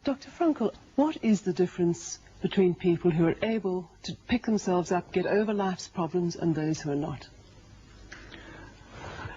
Dr. Frankl, what is the difference between people who are able to pick themselves up, get over life's problems, and those who are not?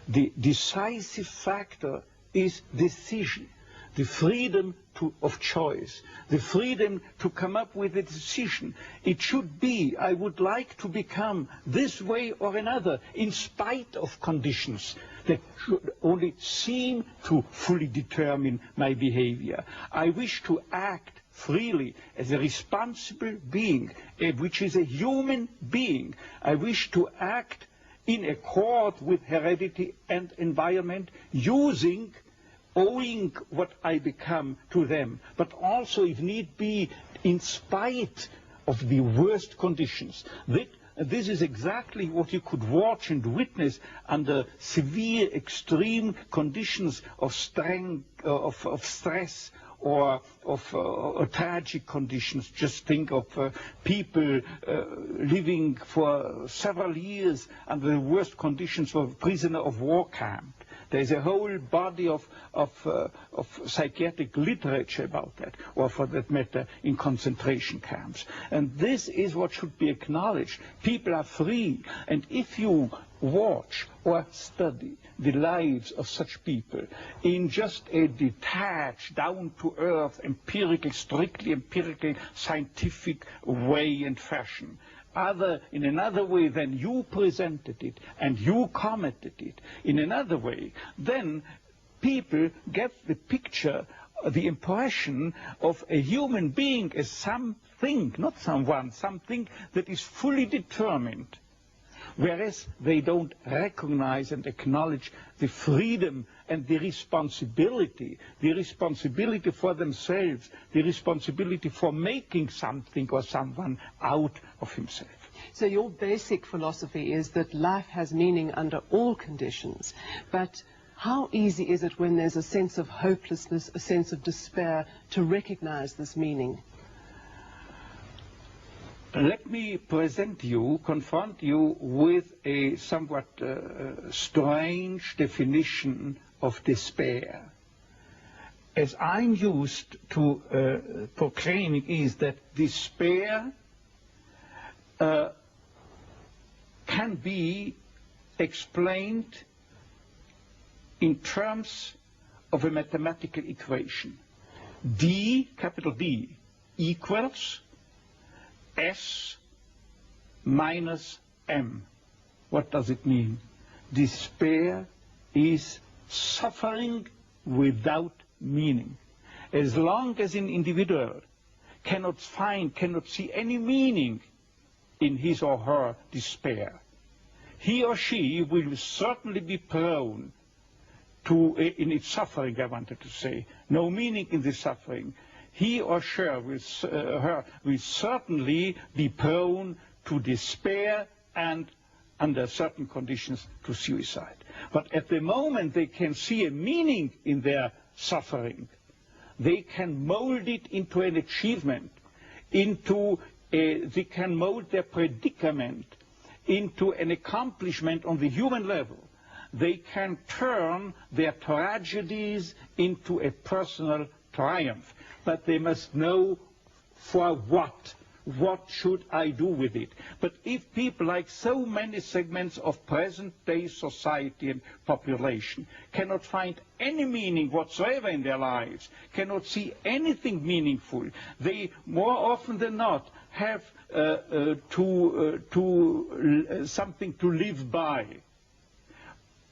The decisive factor is decision, the freedom of choice, the freedom to come up with a decision. It should be, I would like to become this way or another, in spite of conditions that should only seem to fully determine my behavior. I wish to act freely as a responsible being, which is a human being. I wish to act in accord with heredity and environment, owing what I become to them, but also, if need be, in spite of the worst conditions. This is exactly what you could watch and witness under severe, extreme conditions of stress or of tragic conditions. Just think of people living for several years under the worst conditions of a prisoner of war camp. There's a whole body of psychiatric literature about that, or for that matter, in concentration camps. And this is what should be acknowledged. People are free, and if you watch or study the lives of such people in just a detached, down-to-earth, empirical, strictly empirical, scientific way and fashion, in another way than you presented it and you commented it, in another way, then people get the picture, the impression of a human being as something, not someone, something that is fully determined, whereas they don't recognize and acknowledge the freedom and the responsibility for themselves, the responsibility for making something or someone out of himself. So your basic philosophy is that life has meaning under all conditions, but how easy is it when there's a sense of hopelessness, a sense of despair, to recognize this meaning? Let me confront you with a somewhat strange definition of despair. As I'm used to proclaiming is that despair can be explained in terms of a mathematical equation. D, capital D, equals S minus M. What does it mean? Despair is suffering without meaning. As long as an individual cannot see any meaning in his or her despair, he or she will certainly be prone to, in its suffering, I wanted to say, no meaning in the suffering, he or she will certainly be prone to despair and, under certain conditions, to suicide. But at the moment they can see a meaning in their suffering, they can mold it into an achievement, they can mold their predicament into an accomplishment on the human level. They can turn their tragedies into a personal triumph. But they must know for what. What should I do with it? But if people, like so many segments of present-day society and population, cannot find any meaning whatsoever in their lives, cannot see anything meaningful, they more often than not have something to live by,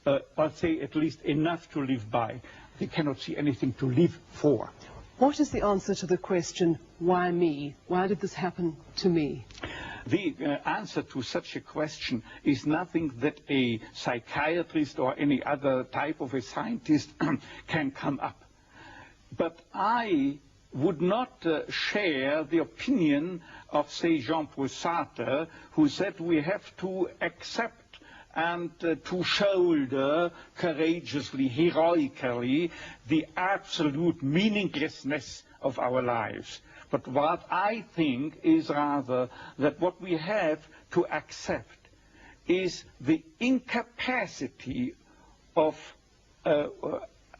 or say at least enough to live by. They cannot see anything to live for. What is the answer to the question, why me? Why did this happen to me? The answer to such a question is nothing that a psychiatrist or any other type of a scientist can come up. But I would not share the opinion of, say, Jean-Paul Sartre, who said we have to accept and to shoulder courageously, heroically, the absolute meaninglessness of our lives. But what I think is rather that what we have to accept is the incapacity of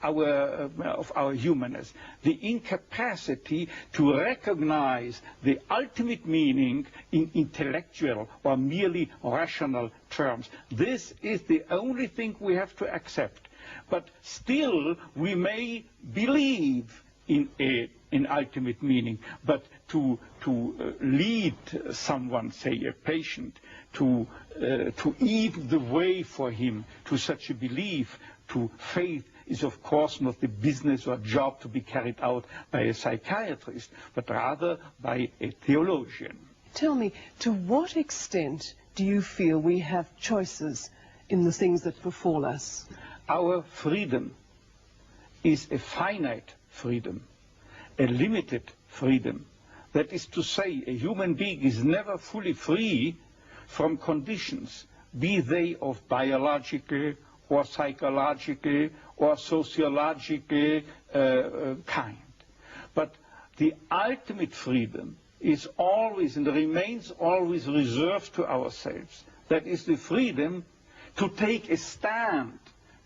our humanness, the incapacity to recognize the ultimate meaning in intellectual or merely rational terms. This is the only thing we have to accept. But still, we may believe in an ultimate meaning, but to lead someone, say a patient, to eat the way for him to such a belief, to faith, is of course not the business or job to be carried out by a psychiatrist, but rather by a theologian. Tell me, to what extent do you feel we have choices in the things that befall us? Our freedom is a finite freedom, a limited freedom. That is to say, a human being is never fully free from conditions, be they of biological or psychological or sociological kind. But the ultimate freedom is always and remains always reserved to ourselves. That is the freedom to take a stand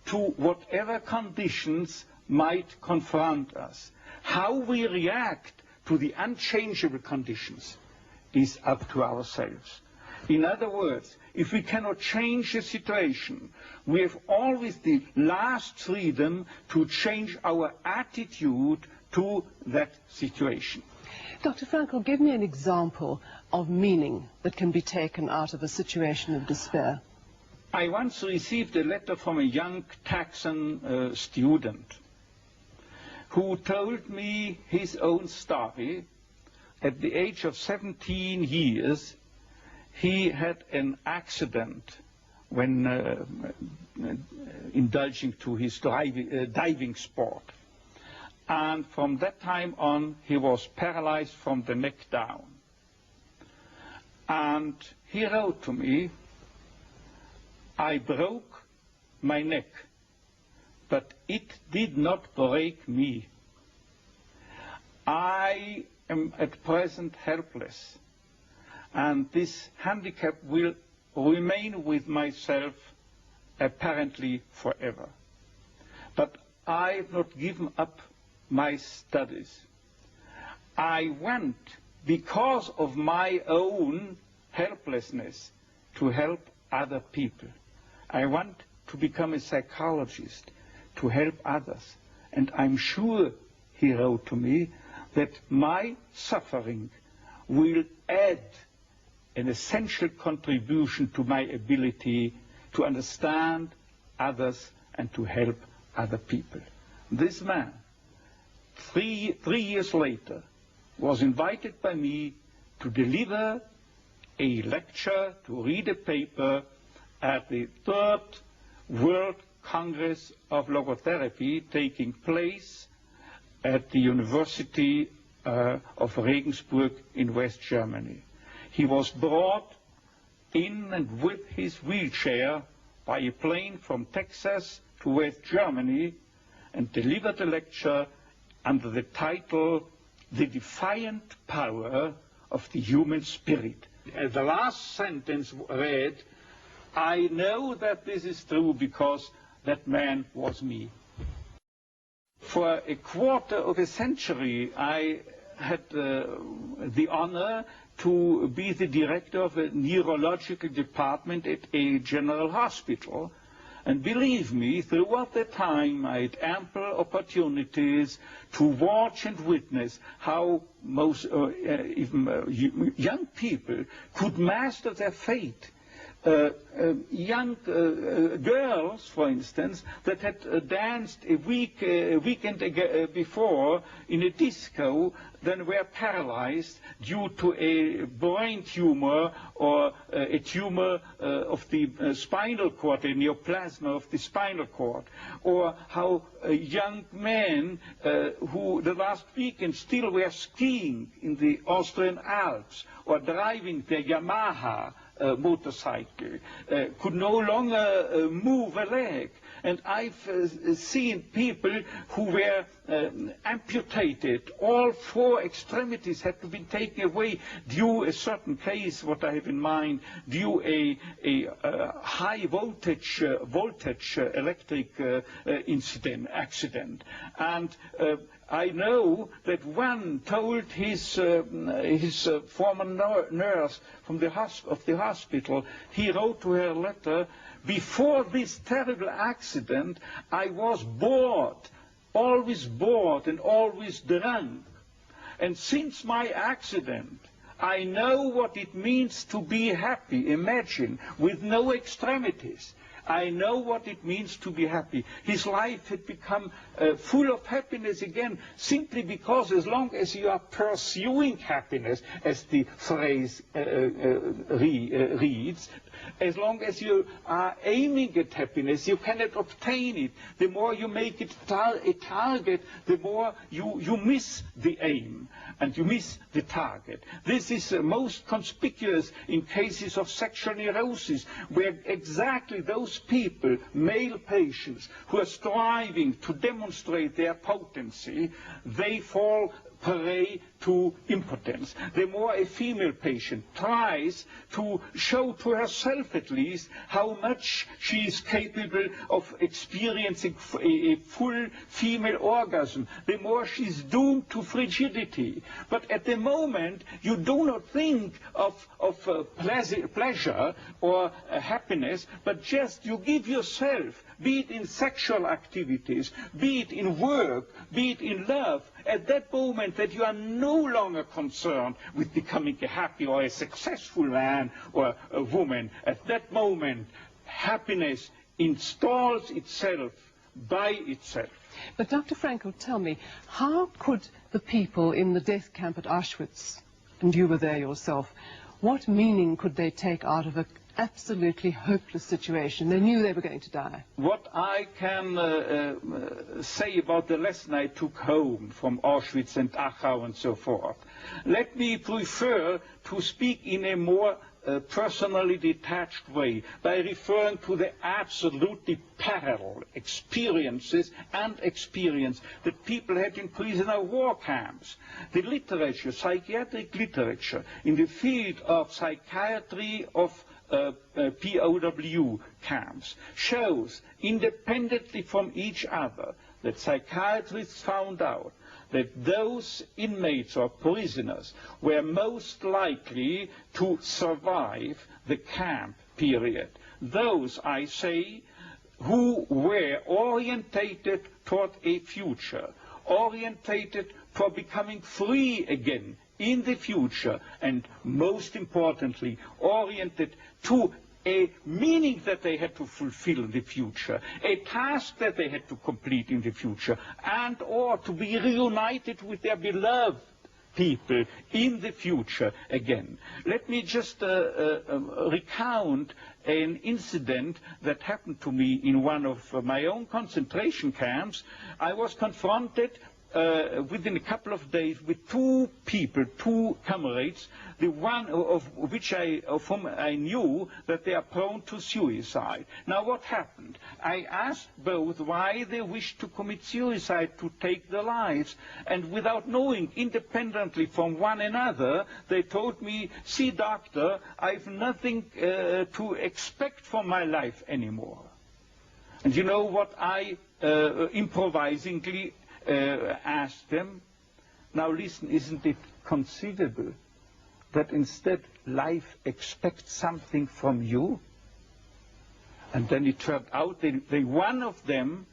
to whatever conditions might confront us. How we react to the unchangeable conditions is up to ourselves. In other words, if we cannot change the situation, we have always the last freedom to change our attitude to that situation. Dr. Frankl, give me an example of meaning that can be taken out of a situation of despair. I once received a letter from a young Texan student who told me his own story. At the age of 17 years, he had an accident when indulging to his diving sport. And from that time on, he was paralyzed from the neck down. And he wrote to me, "I broke my neck, but it did not break me. I am at present helpless, and this handicap will remain with myself apparently forever. But I have not given up my studies. I want, because of my own helplessness, to help other people. I want to become a psychologist, to help others. And I'm sure," he wrote to me, "that my suffering will add an essential contribution to my ability to understand others and to help other people." This man, three years later, was invited by me to deliver a lecture, to read a paper at the 3rd World Congress of Logotherapy taking place at the University of Regensburg in West Germany. He was brought in and with his wheelchair by a plane from Texas to West Germany and delivered a lecture under the title, "The Defiant Power of the Human Spirit." The last sentence read, "I know that this is true because that man was me." For a quarter of a century, I had the honor to be the director of a neurological department at a general hospital. And believe me, throughout the time, I had ample opportunities to watch and witness how even young people could master their fate. Young girls, for instance, that had danced a weekend before in a disco, then were paralyzed due to a brain tumor or a tumor of the spinal cord, a neoplasm of the spinal cord. Or how young men who the last weekend still were skiing in the Austrian Alps or driving their Yamaha motorcycle, could no longer move a leg. And I've seen people who were amputated. All 4 extremities had to be taken away due a certain case, what I have in mind, due a high voltage electric accident. And I know that one told his former nurse from the hospital, he wrote to her a letter, before this terrible accident, I was bored, always bored and always drunk. And since my accident, I know what it means to be happy, imagine, with no extremities. I know what it means to be happy. His life had become full of happiness again, simply because as long as you are pursuing happiness, as the phrase reads, as long as you are aiming at happiness, you cannot obtain it. The more you make it a target, the more you miss the aim and you miss the target. This is most conspicuous in cases of sexual neurosis, where exactly those people, male patients, who are striving to demonstrate their potency, they fall prey to impotence. The more a female patient tries to show to herself at least how much she is capable of experiencing a full female orgasm, the more she is doomed to frigidity. But at the moment you do not think of pleasure or happiness, but just you give yourself, be it in sexual activities, be it in work, be it in love, at that moment that you are no longer concerned with becoming a happy or a successful man or a woman. At that moment, happiness installs itself by itself. But Dr. Frankl, tell me, how could the people in the death camp at Auschwitz, and you were there yourself, what meaning could they take out of an absolutely hopeless situation? They knew they were going to die. What I can say about the lesson I took home from Auschwitz and Dachau and so forth, let me prefer to speak in a more personally detached way by referring to the absolutely parallel experiences that people had in prisoner war camps. The literature, psychiatric literature in the field of psychiatry of POW camps shows, independently from each other, that psychiatrists found out that those inmates or prisoners were most likely to survive the camp period. Those, I say, who were orientated toward a future, orientated for becoming free again in the future, and most importantly, oriented to a meaning that they had to fulfill in the future, a task that they had to complete in the future, and or to be reunited with their beloved people in the future again. Let me just recount an incident that happened to me in one of my own concentration camps. I was confronted within a couple of days with 2 people, 2 comrades, the one of whom I knew that they are prone to suicide. Now what happened? I asked both why they wished to commit suicide, to take their lives, and without knowing, independently from one another, they told me, see doctor, I've nothing to expect from my life anymore. And you know what I improvisingly asked them? Now listen, isn't it conceivable that instead life expects something from you? And then it turned out that one of them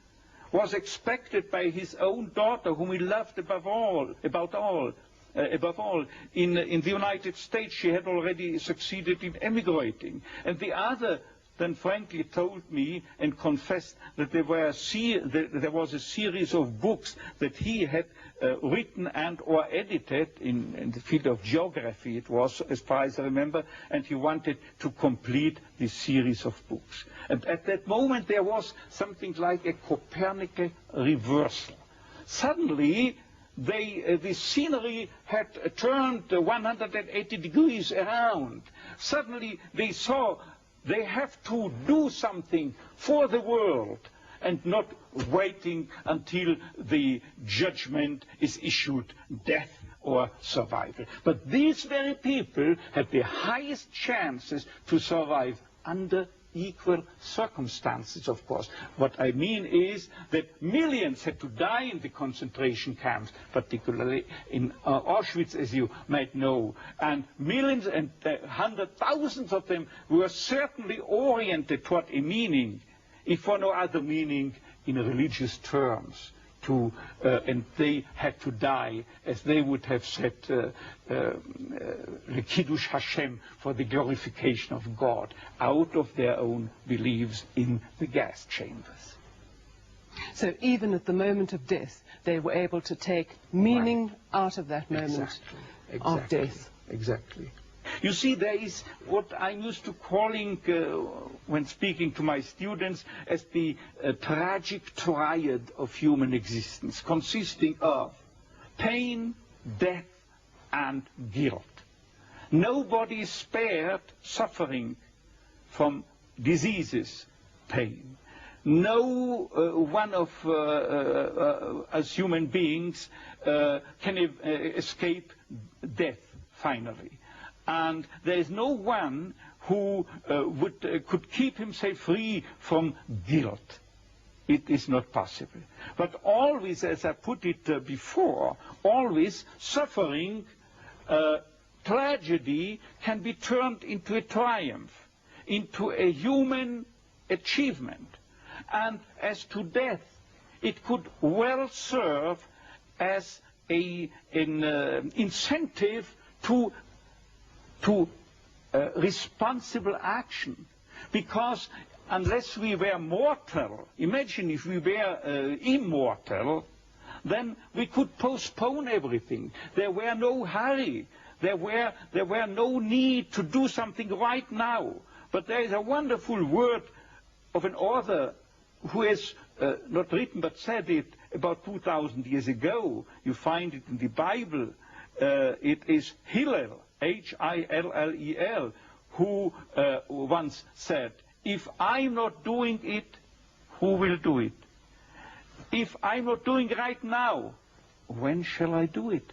was expected by his own daughter, whom he loved above all. In the United States, she had already succeeded in emigrating. And the other then frankly told me and confessed that there was a series of books that he had written and or edited in the field of geography, it was, as far as I remember, and he wanted to complete this series of books. And at that moment there was something like a Copernican reversal. Suddenly the scenery had turned 180 degrees around. Suddenly they saw they have to do something for the world. and not waiting until the judgment is issued, death or survival. But these very people had the highest chances to survive under equal circumstances, of course. What I mean is that millions had to die in the concentration camps, particularly in Auschwitz, as you might know, and millions and hundred thousands of them were certainly oriented toward a meaning, if for no other meaning, in religious terms. And they had to die, as they would have said, Kiddush Hashem, for the glorification of God, out of their own beliefs in the gas chambers. So even at the moment of death, they were able to take meaning out of that moment of death. Exactly. You see, there is what I'm used to calling, when speaking to my students, as the tragic triad of human existence, consisting of pain, death, and guilt. Nobody is spared suffering from diseases, pain. No one of us human beings can escape death, finally. And there is no one who could keep himself free from guilt. It is not possible. But always, as I put it before, always suffering, tragedy can be turned into a triumph, into a human achievement. And as to death, it could well serve as an incentive to responsible action, because unless we were mortal, imagine if we were immortal, then we could postpone everything. There were no hurry. There were no need to do something right now. But there is a wonderful word of an author who has not written but said it about 2,000 years ago. You find it in the Bible. It is Hillel, H-I-L-L-E-L, who once said, if I'm not doing it, who will do it? If I'm not doing it right now, when shall I do it?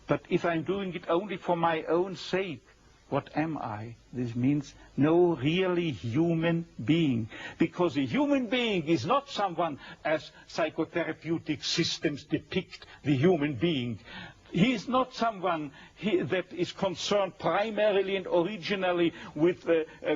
But if I'm doing it only for my own sake, what am I? This means no really human being. Because a human being is not someone, as psychotherapeutic systems depict the human being. He is not someone that is concerned primarily and originally with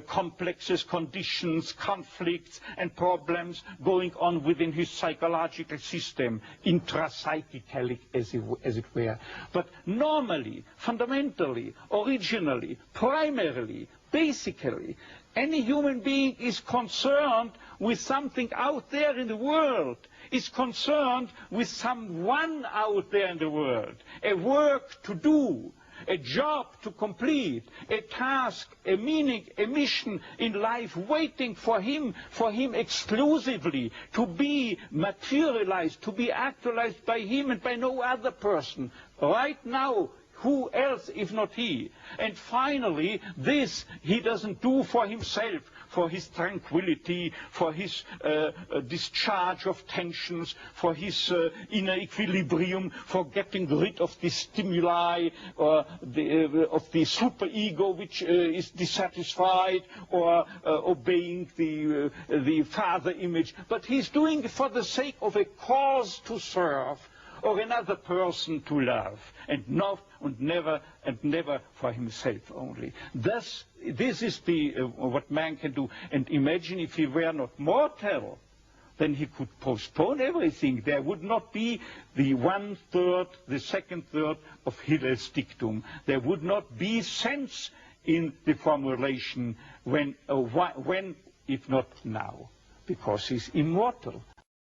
complexes, conditions, conflicts, and problems going on within his psychological system, intrapsychically, as it were. But normally, fundamentally, originally, primarily, basically, any human being is concerned with something out there in the world, is concerned with someone out there in the world, a work to do, a job to complete, a task, a meaning, a mission in life waiting for him exclusively, to be materialized, to be actualized by him and by no other person. Right now, who else if not he? And finally, this he doesn't do for himself, for his tranquility, for his discharge of tensions, for his inner equilibrium, for getting rid of the stimuli of the superego which is dissatisfied, or obeying the father image. But he's doing it for the sake of a cause to serve, or another person to love, and never for himself only. Thus, this is what man can do. And imagine if he were not mortal, then he could postpone everything. There would not be the 1/3, the 2/3 of Hillel's dictum. There would not be sense in the formulation when, if not now, because he's immortal.